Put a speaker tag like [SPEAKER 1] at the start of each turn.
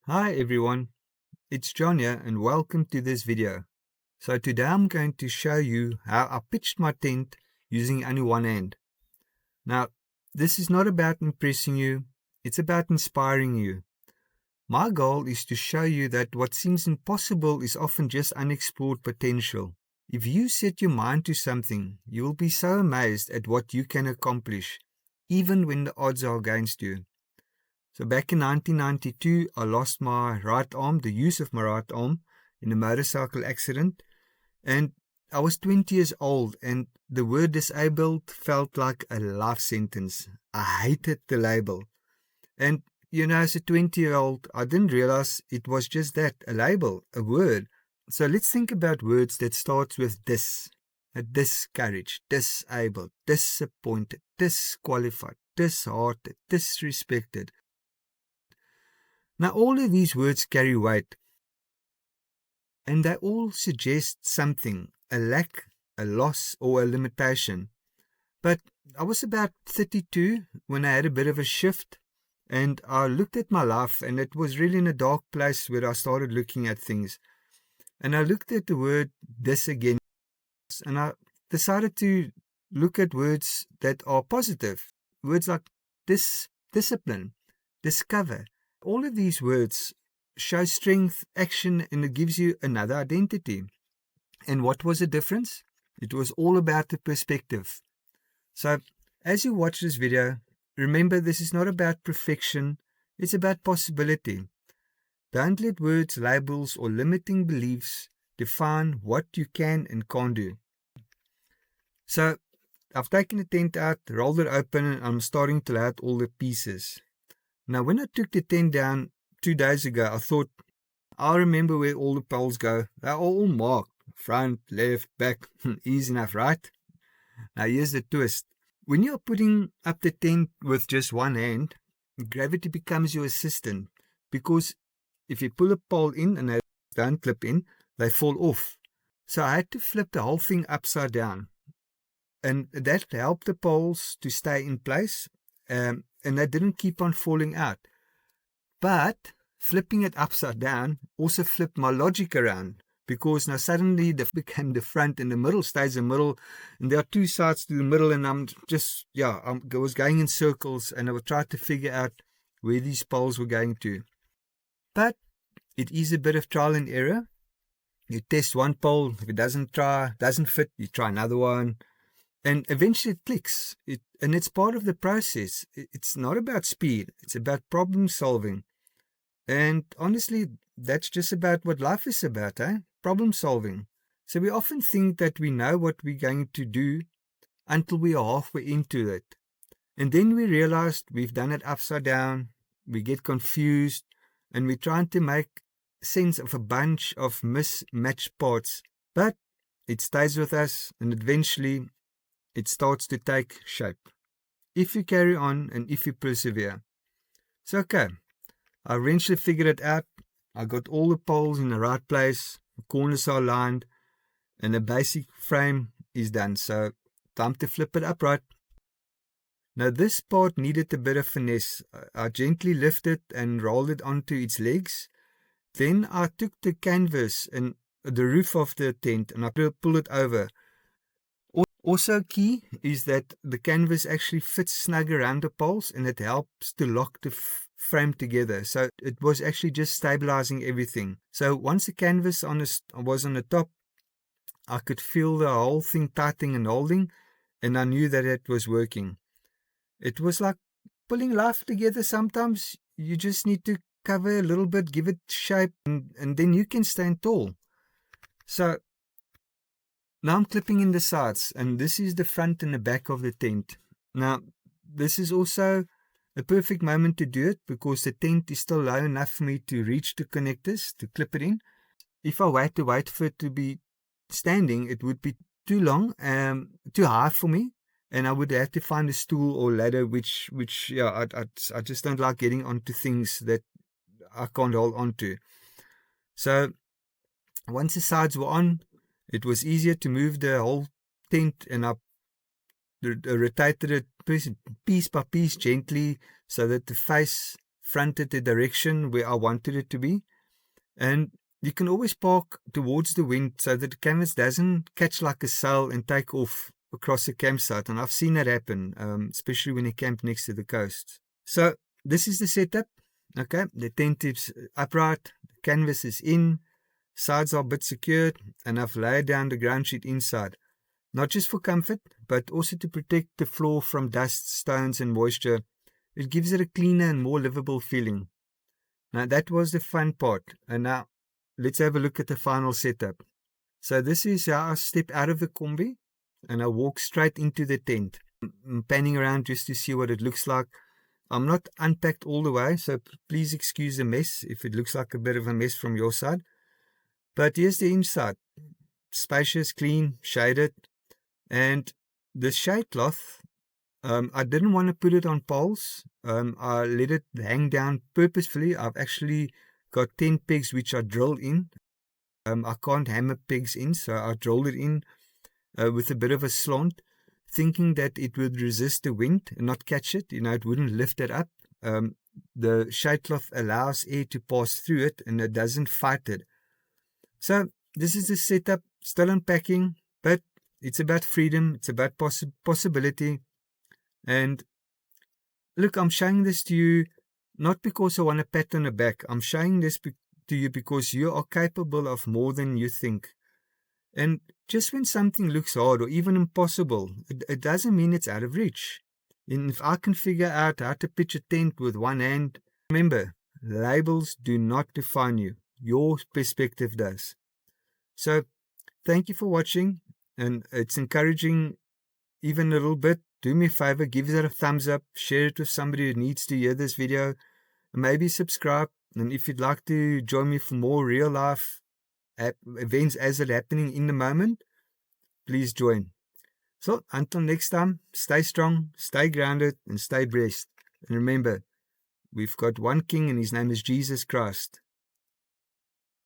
[SPEAKER 1] Hi everyone, it's John here and welcome to this video. So today I'm going to show you how I pitched my tent using only one hand. Now, this is not about impressing you, it's about inspiring you. My goal is to show you that what seems impossible is often just unexplored potential. If you set your mind to something, you will be so amazed at what you can accomplish, even when the odds are against you. So back in 1992, I lost my right arm, the use of my right arm, in a motorcycle accident. And I was 20 years old, and the word disabled felt like a life sentence. I hated the label. And, as a 20-year-old, I didn't realize it was just that, a label, a word. So let's think about words that starts with dis. Discouraged, disabled, disappointed, disqualified, disheartened, disrespected. Now, all of these words carry weight, and they all suggest something, a lack, a loss, or a limitation. But I was about 32 when I had a bit of a shift, and I looked at my life, and it was really in a dark place where I started looking at things. And I looked at the word this again, and I decided to look at words that are positive. Words like discipline, discover. All of these words show strength, action, and it gives you another identity. And what was the difference? It was all about the perspective. So, as you watch this video, remember this is not about perfection, it's about possibility. Don't let words, labels, or limiting beliefs define what you can and can't do. So, I've taken the tent out, rolled it open, and I'm starting to lay out all the pieces. Now, when I took the tent down 2 days ago, I thought, I'll remember where all the poles go. They're all marked. Front, left, back. Easy enough, right? Now, here's the twist. When you're putting up the tent with just one hand, gravity becomes your assistant. Because if you pull a pole in and they don't clip in, they fall off. So I had to flip the whole thing upside down. And that helped the poles to stay in place. And they didn't keep on falling out. But flipping it upside down also flipped my logic around, because now suddenly they became the front and the middle stays the middle, and there are two sides to the middle, and I was going in circles, and I would try to figure out where these poles were going to. But it is a bit of trial and error. You test one pole, if it doesn't fit, you try another one. And eventually it clicks. And it's part of the process. It's not about speed. It's about problem solving. And honestly, that's just about what life is about, problem solving. So we often think that we know what we're going to do until we are halfway into it. And then we realize we've done it upside down. We get confused. And we're trying to make sense of a bunch of mismatched parts. But it stays with us, and eventually it starts to take shape, if you carry on and if you persevere. So, okay, I eventually figured it out. I got all the poles in the right place, the corners are aligned, and the basic frame is done. So, time to flip it upright. Now, this part needed a bit of finesse. I gently lifted and rolled it onto its legs. Then I took the canvas and the roof of the tent and I pulled it over. Also key is that the canvas actually fits snug around the poles, and it helps to lock the frame together. So it was actually just stabilizing everything. So once the canvas was on the top, I could feel the whole thing tightening and holding, and I knew that it was working. It was like pulling life together. Sometimes you just need to cover a little bit, give it shape, and then you can stand tall. So now I'm clipping in the sides, and this is the front and the back of the tent. Now, this is also a perfect moment to do it, because the tent is still low enough for me to reach the connectors to clip it in. If I wait for it to be standing, it would be too long, too high for me, and I would have to find a stool or ladder, which I just don't like getting onto things that I can't hold onto. So once the sides were on, it was easier to move the whole tent, and I rotated it piece by piece gently so that the face fronted the direction where I wanted it to be. And you can always park towards the wind so that the canvas doesn't catch like a sail and take off across the campsite. And I've seen that happen, especially when you camp next to the coast. So this is the setup. Okay, the tent is upright, the canvas is in, sides are a bit secured, and I've laid down the ground sheet inside. Not just for comfort, but also to protect the floor from dust, stones, and moisture. It gives it a cleaner and more livable feeling. Now that was the fun part, and now let's have a look at the final setup. So this is how I step out of the combi and I walk straight into the tent. I'm panning around just to see what it looks like. I'm not unpacked all the way, so please excuse the mess if it looks like a bit of a mess from your side. But here's the inside. Spacious, clean, shaded. And the shade cloth, I didn't want to put it on poles. I let it hang down purposefully. I've actually got 10 pegs which are drilled in. I can't hammer pegs in, so I drilled it in with a bit of a slant, thinking that it would resist the wind and not catch it. It wouldn't lift it up. The shade cloth allows air to pass through it and it doesn't fight it. So this is the setup, still unpacking, but it's about freedom, it's about possibility. And look, I'm showing this to you not because I want a pat on the back. I'm showing this to you because you are capable of more than you think. And just when something looks hard or even impossible, it doesn't mean it's out of reach. And if I can figure out how to pitch a tent with one hand, remember, labels do not define you. Your perspective does. So thank you for watching, and it's encouraging even a little bit. Do me a favor, give it a thumbs up, share it with somebody who needs to hear this video, and maybe subscribe. And if you'd like to join me for more real life events as they're happening in the moment, please join. So until next time, stay strong, stay grounded, and stay blessed. And remember, we've got one King and his name is Jesus Christ.